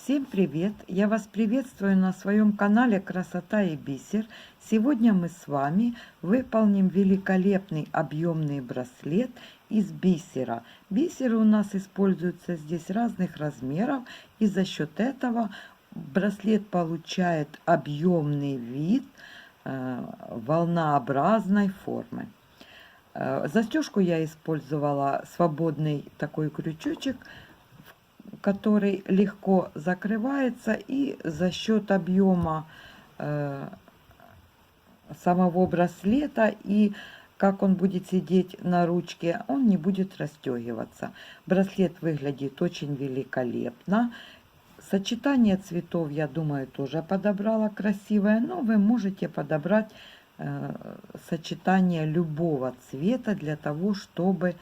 Всем привет! Я вас приветствую на своем канале Красота и бисер. Сегодня мы с вами выполним великолепный объемный браслет из бисера. Бисеры у нас используются здесь разных размеров, и за счет этого браслет получает объемный вид волнообразной формы. Застежку я использовала свободный такой крючочек, который легко закрывается, и за счет объема самого браслета и как он будет сидеть на ручке, он не будет расстегиваться. Браслет выглядит очень великолепно. Сочетание цветов, я думаю, тоже подобрала красивое, но вы можете подобрать сочетание любого цвета для того, чтобы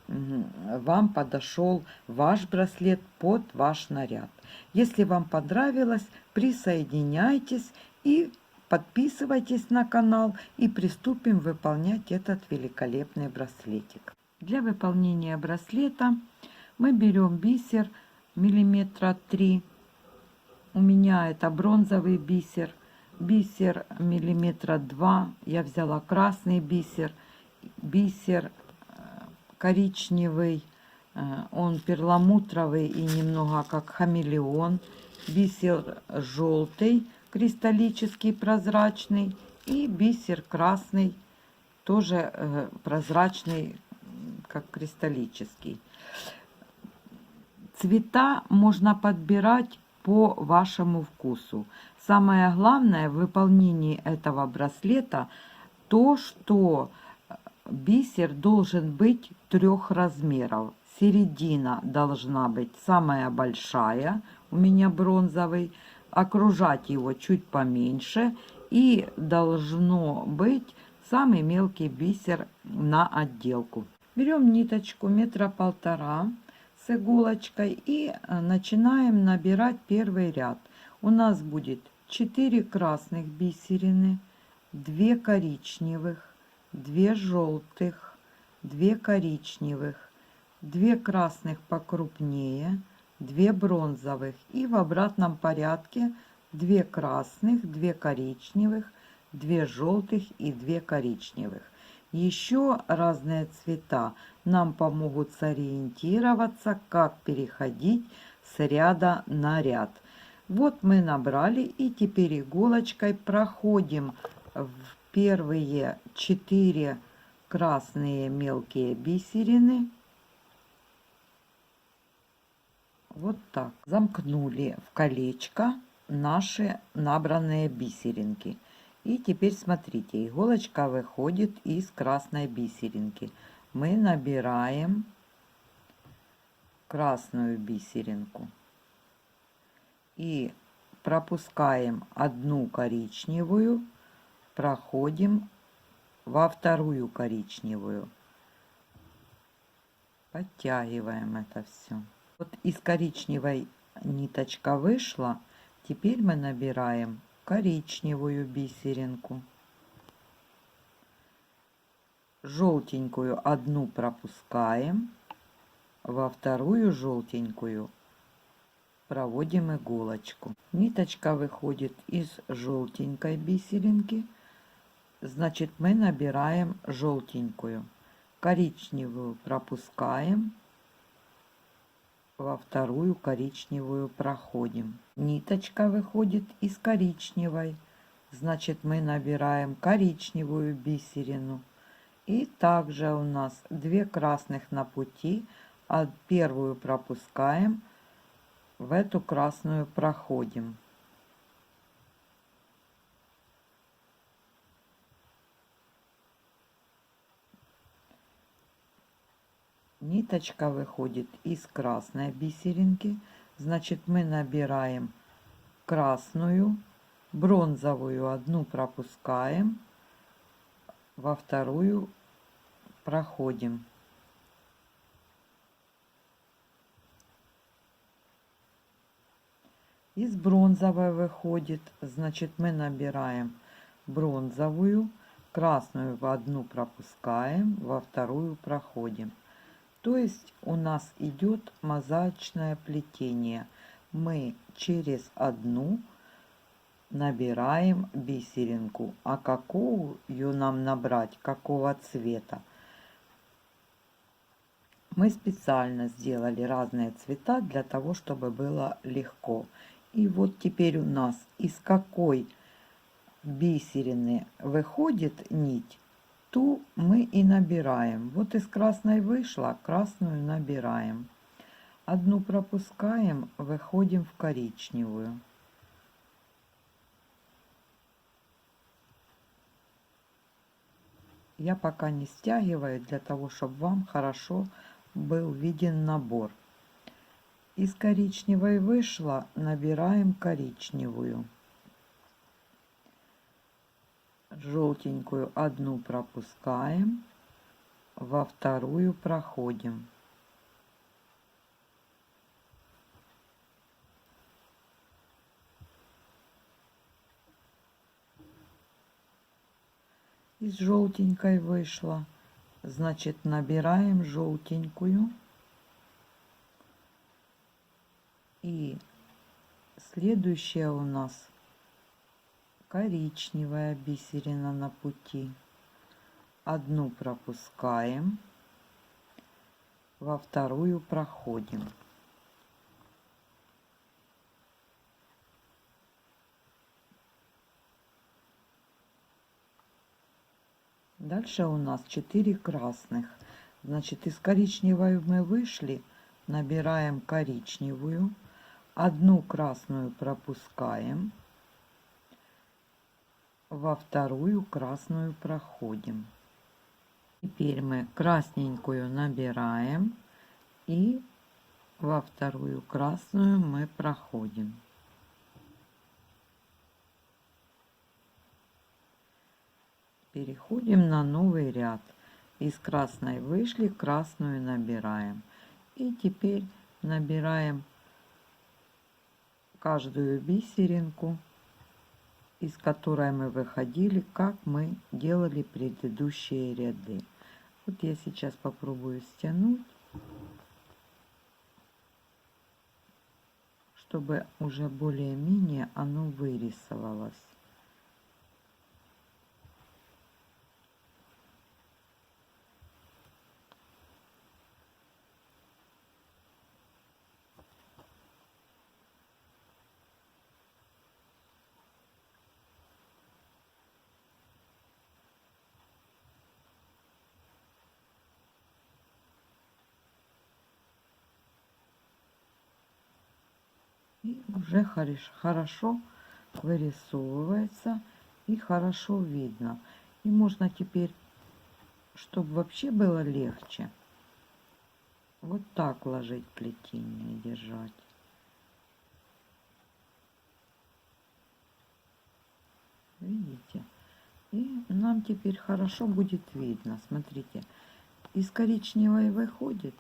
вам подошел ваш браслет под ваш наряд. Если вам понравилось, присоединяйтесь и подписывайтесь на канал, и приступим выполнять этот великолепный браслетик. Для выполнения браслета мы берем бисер миллиметра 3. У меня это бронзовый бисер. Бисер миллиметра 2. Я взяла красный бисер. Бисер коричневый, он перламутровый и немного как хамелеон. Бисер желтый, кристаллический, прозрачный. И бисер красный, тоже прозрачный, как кристаллический. Цвета можно подбирать по вашему вкусу. Самое главное в выполнении этого браслета то, что бисер должен быть 3 размеров. Середина должна быть самая большая, у меня бронзовый, окружать его чуть поменьше, и должно быть самый мелкий бисер на отделку. Берем ниточку 1,5 метра с иголочкой и начинаем набирать первый ряд. У нас будет 4 красных бисерины, 2 коричневых, 2 желтых, 2 коричневых, 2 красных покрупнее, 2 бронзовых, и в обратном порядке 2 красных, 2 коричневых, 2 желтых и 2 коричневых. Еще разные цвета нам помогут сориентироваться, как переходить с ряда на ряд. Вот мы набрали, и теперь иголочкой проходим в первые 4 красные мелкие бисерины. Вот так. Замкнули в колечко наши набранные бисеринки. И теперь смотрите, иголочка выходит из красной бисеринки. Мы набираем красную бисеринку и пропускаем одну коричневую, проходим во вторую коричневую, подтягиваем это все. Вот из коричневой ниточка вышла, теперь мы набираем коричневую бисеринку, желтенькую одну пропускаем, во вторую желтенькую проводим иголочку. Ниточка выходит из желтенькой бисеринки, значит мы набираем желтенькую, коричневую пропускаем, во вторую коричневую проходим. Ниточка выходит из коричневой, значит мы набираем коричневую бисерину. И также у нас 2 красных на пути, а первую пропускаем, в эту красную проходим. Ниточка выходит из красной бисеринки, значит мы набираем красную, бронзовую одну пропускаем, во вторую проходим. Из бронзовой выходит, значит мы набираем бронзовую, красную в одну пропускаем, во вторую проходим. То есть у нас идет мозаичное плетение. мы через одну набираем бисеринку. А какую нам набрать, какого цвета? Мы специально сделали разные цвета для того, чтобы было легко. И вот теперь у нас из какой бисерины выходит нить, ту мы и набираем. Вот из красной вышла, красную набираем. Одну пропускаем, выходим в коричневую. Я пока не стягиваю, для того, чтобы вам хорошо был виден набор. Из коричневой вышла, набираем коричневую. Желтенькую одну пропускаем, во вторую проходим. Из желтенькой вышла, значит, набираем желтенькую. И следующая у нас коричневая бисерина на пути. Одну пропускаем, во вторую проходим. Дальше у нас 4 красных. Значит, из коричневой мы вышли, набираем коричневую, одну красную пропускаем, во вторую красную проходим. Теперь мы красненькую набираем и во вторую красную мы проходим. Переходим на новый ряд. Из красной вышли, красную набираем. И теперь набираем каждую бисеринку, из которой мы выходили, как мы делали предыдущие ряды. Вот я сейчас попробую стянуть, чтобы уже более-менее оно вырисовалось. И уже хорошо вырисовывается и хорошо видно. И можно теперь, чтобы вообще было легче, вот так ложить плетение, держать. Видите? И нам теперь хорошо будет видно. Смотрите, из коричневой выходит,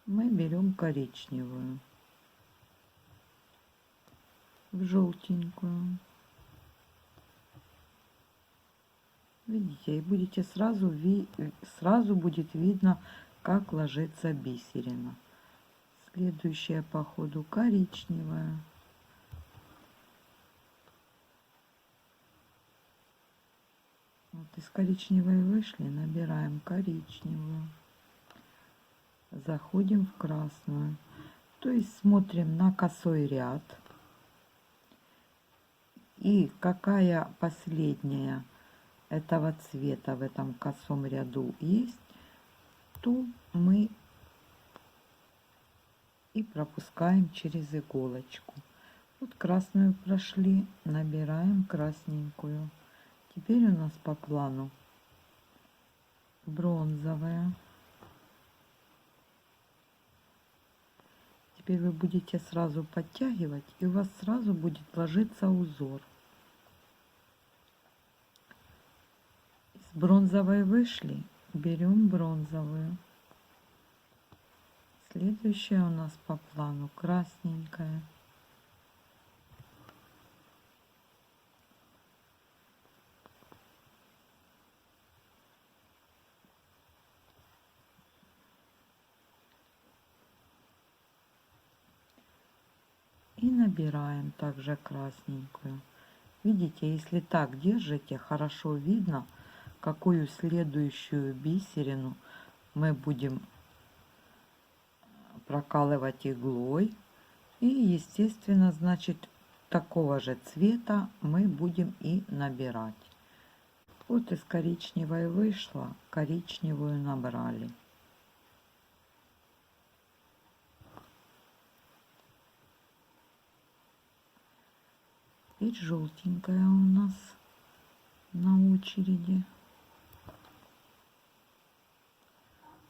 мы берем коричневую, в желтенькую. Видите, и будете сразу будет видно, как ложится бисерина. Следующая по ходу коричневая. Вот из коричневой вышли, набираем коричневую. Заходим в красную. То есть смотрим на косой ряд. И какая последняя этого цвета в этом косом ряду есть, ту мы и пропускаем через иголочку. Вот красную прошли, набираем красненькую. Теперь у нас по плану бронзовая. Теперь вы будете сразу подтягивать, и у вас сразу будет ложиться узор. Из бронзовой вышли, берем бронзовую. Следующая у нас по плану красненькая. И набираем также красненькую. Видите, если так держите, хорошо видно, какую следующую бисерину мы будем прокалывать иглой. И, естественно, значит, такого же цвета мы будем и набирать. Вот из коричневой вышло, коричневую набрали. Теперь желтенькая у нас на очереди.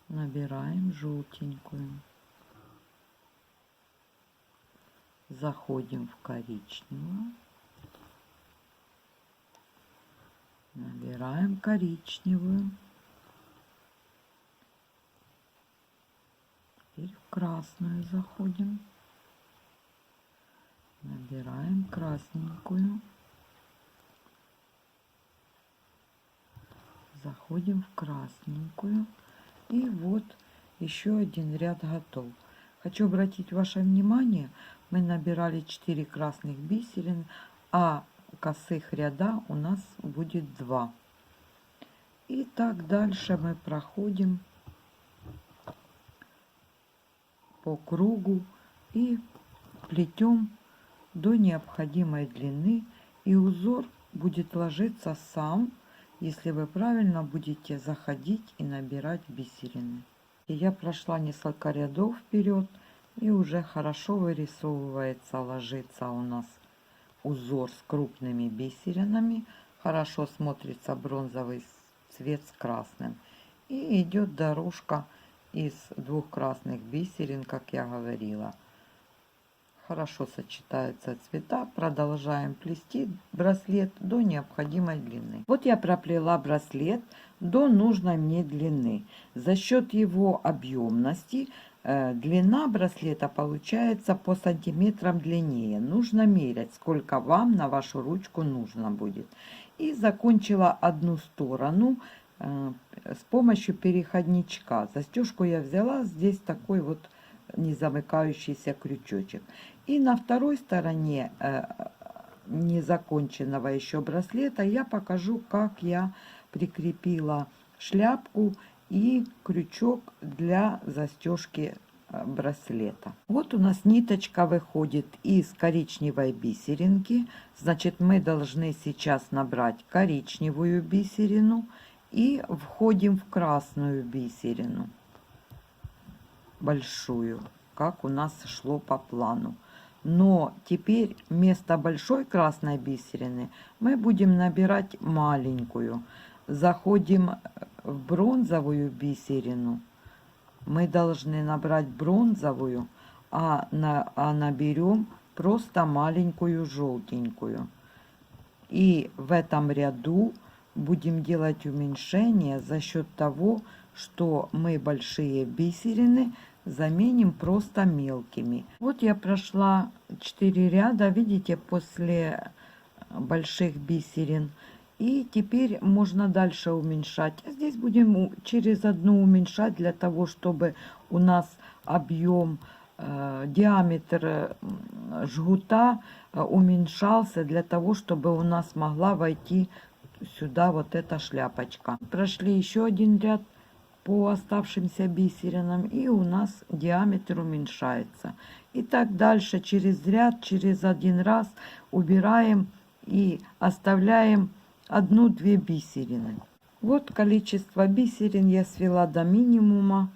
Набираем желтенькую. Заходим в коричневую. Набираем коричневую. Теперь в красную заходим. Набираем красненькую. Заходим в красненькую. И вот еще один ряд готов. Хочу обратить ваше внимание, мы набирали 4 красных бисерин, а косых ряда у нас будет 2. И так дальше мы проходим по кругу и плетем до необходимой длины, и узор будет ложиться сам, если вы правильно будете заходить и набирать бисерины. И я прошла несколько рядов вперед, и уже хорошо вырисовывается, ложится у нас узор с крупными бисеринами. Хорошо смотрится бронзовый цвет с красным. И идет дорожка из 2 красных бисерин, как я говорила. Хорошо сочетаются цвета. Продолжаем плести браслет до необходимой длины. Вот я проплела браслет до нужной мне длины. За счет его объемности длина браслета получается по сантиметрам длиннее. Нужно мерять, сколько вам на вашу ручку нужно будет. И закончила одну сторону с помощью переходничка. Застежку я взяла, здесь такой вот незамыкающийся крючочек. И на второй стороне незаконченного еще браслета я покажу, как я прикрепила шляпку и крючок для застежки браслета. Вот у нас ниточка выходит из коричневой бисеринки. Значит, мы должны сейчас набрать коричневую бисерину и входим в красную бисерину, большую, как у нас шло по плану. Но теперь вместо большой красной бисерины мы будем набирать маленькую. Заходим в бронзовую бисерину. Мы должны набрать бронзовую, а наберем просто маленькую желтенькую. И в этом ряду будем делать уменьшение за счет того, что мы большие бисерины заменим просто мелкими. Вот я прошла 4 ряда, видите, после больших бисерин. И теперь можно дальше уменьшать. Здесь будем через одну уменьшать, для того, чтобы у нас объем, диаметр жгута уменьшался, для того, чтобы у нас могла войти сюда вот эта шляпочка. Прошли еще один ряд по оставшимся бисеринам, и у нас диаметр уменьшается. И так дальше через ряд, через один раз убираем и оставляем 1-2 бисерины. Вот количество бисерин я свела до минимума,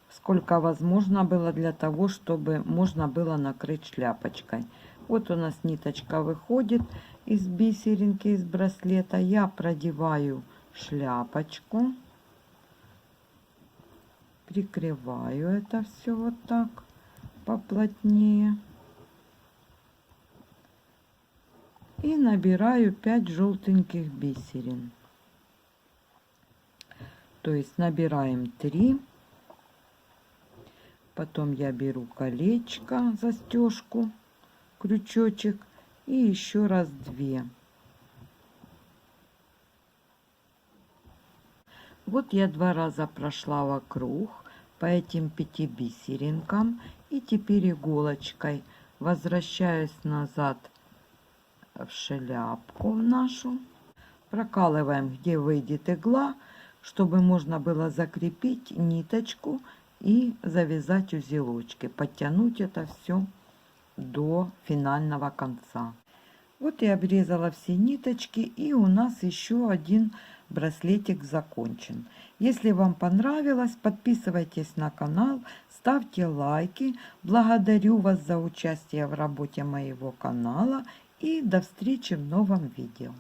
сколько возможно было, для того, чтобы можно было накрыть шляпочкой. Вот у нас ниточка выходит из бисеринки, из браслета. Я продеваю шляпочку. Прикрываю это все вот так поплотнее. И набираю 5 желтеньких бисерин. То есть набираем 3. Потом я беру колечко, застежку, крючочек и еще раз 2. Вот я 2 раза прошла вокруг по этим 5 бисеринкам, и теперь иголочкой Возвращаюсь назад в шляпку нашу. Прокалываем, где выйдет игла, чтобы можно было закрепить ниточку и завязать узелочки. Подтянуть это все до финального конца. Вот я обрезала все ниточки, и у нас еще один браслетик закончен. Если вам понравилось, подписывайтесь на канал, ставьте лайки. Благодарю вас за участие в работе моего канала и до встречи в новом видео.